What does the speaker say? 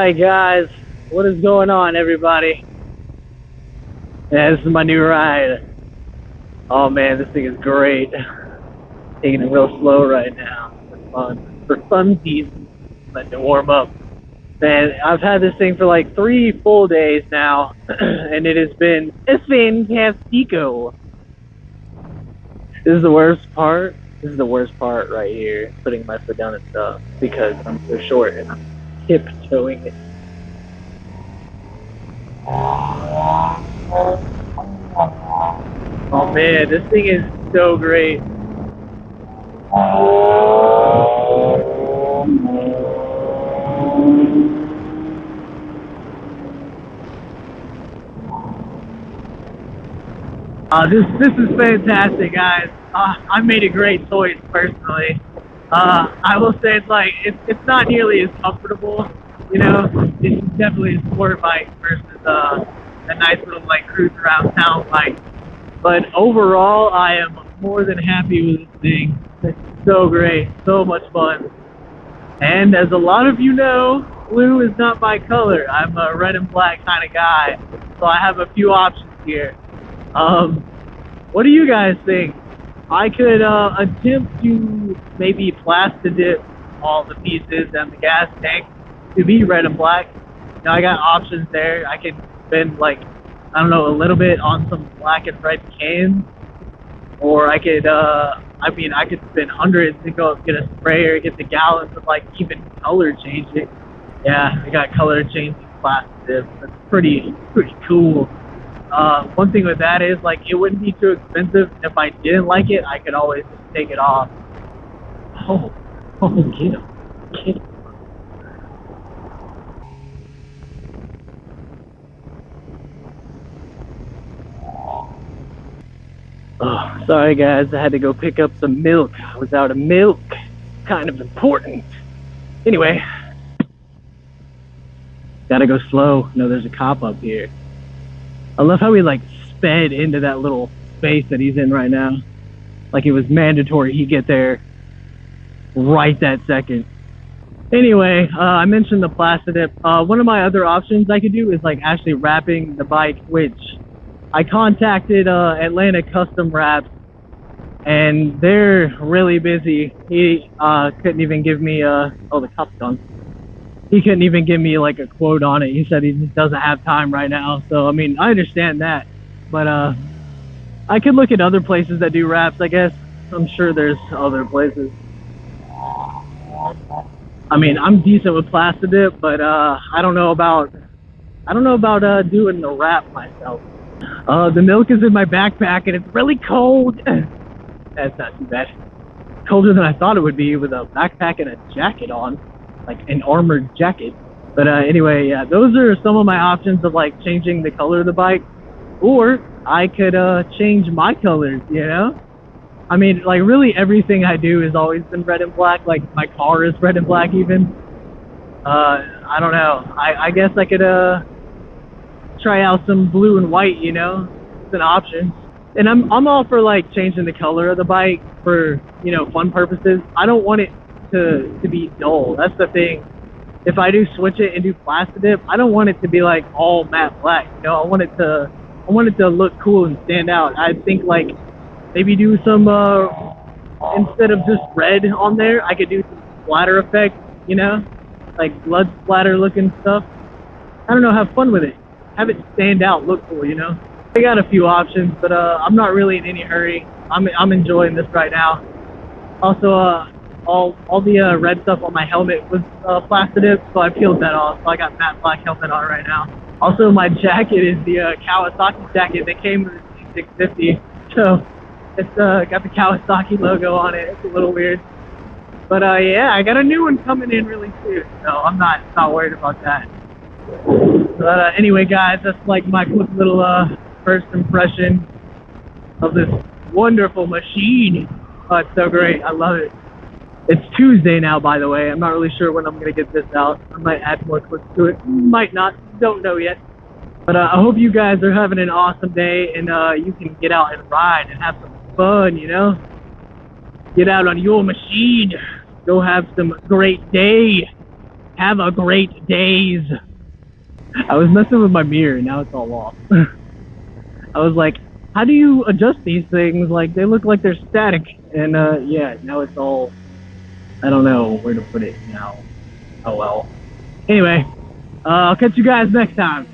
Alright guys, what is going on everybody? Yeah, this is my new ride. Oh man, this thing is great. Taking it real slow right now. For funsies, letting it warm up. Man, I've had this thing for like 3 full days now, and it's been fantastico. This is the worst part. This is the worst part right here, putting my foot down and stuff, because I'm so short and I'm tiptoeing it. Oh man, this thing is so great. This is fantastic, guys. I made a great choice personally. I will say it's not nearly as comfortable, you know. It's definitely a sport bike versus a nice little like cruise around town bike. But overall, I am more than happy with this thing. It's so great, so much fun. And as a lot of you know, blue is not my color. I'm a red and black kind of guy, so I have a few options here. What do you guys think? I could attempt to maybe plasti dip all the pieces and the gas tank to be red and black. Now I got options there. I could spend like, I don't know, a little bit on some black and red cans, or I could I could spend hundreds to go get a sprayer, get the gallons of like even color changing. Yeah, I got color changing plasti dip. That's pretty cool. One thing with that is, like, it wouldn't be too expensive. If I didn't like it, I could always just take it off. Oh, get him. Oh, sorry guys, I had to go pick up some milk. I was out of milk. Kind of important. Anyway. Gotta go slow. No, there's a cop up here. I love how he like sped into that little space that he's in right now. Like it was mandatory he get there right that second. Anyway, I mentioned the plasti dip. One of my other options I could do is like actually wrapping the bike, which I contacted Atlanta Custom Wraps, and they're really busy. He couldn't even give me oh, the cop's gone. He couldn't even give me like a quote on it. He said he just doesn't have time right now. So, I mean, I understand that. But I could look at other places that do wraps, I guess. I'm sure there's other places. I mean, I'm decent with plasti dip, but I don't know about doing the wrap myself. The milk is in my backpack and it's really cold. That's not too bad. Colder than I thought it would be with a backpack and a jacket on. Like an armored jacket. But anyway, yeah, those are some of my options of like changing the color of the bike. Or I could change my colors, you know? I mean, like really everything I do has always been red and black. Like my car is red and black even. I don't know. I guess I could try out some blue and white, you know? It's an option. And I'm all for like changing the color of the bike for, you know, fun purposes. I don't want it to be dull. That's the thing. If I do switch it and do plasti dip, I don't want it to be like all matte black. You know, I want it to look cool and stand out. I think like maybe do some instead of just red on there, I could do some splatter effect, you know, like blood splatter looking stuff. I don't know, have fun with it. Have it stand out, look cool, you know. I got a few options, but I'm not really in any hurry. I'm enjoying this right now. Also, all the red stuff on my helmet was plasti dip, so I peeled that off. So I got matte black helmet on right now. Also, my jacket is the Kawasaki jacket that came with the C650. So it's got the Kawasaki logo on it. It's a little weird, but yeah, I got a new one coming in really soon, so I'm not worried about that. But anyway, guys, that's like my quick little first impression of this wonderful machine. Oh, it's so great. I love it. It's Tuesday now, by the way. I'm not really sure when I'm going to get this out. I might add more clips to it. Might not. Don't know yet. But I hope you guys are having an awesome day and you can get out and ride and have some fun, you know? Get out on your machine. Go have some great day. Have a great days. I was messing with my mirror, now it's all off. I was like, how do you adjust these things? Like, they look like they're static. And, yeah, now it's all... I don't know where to put it now. Oh, well. Anyway, I'll catch you guys next time.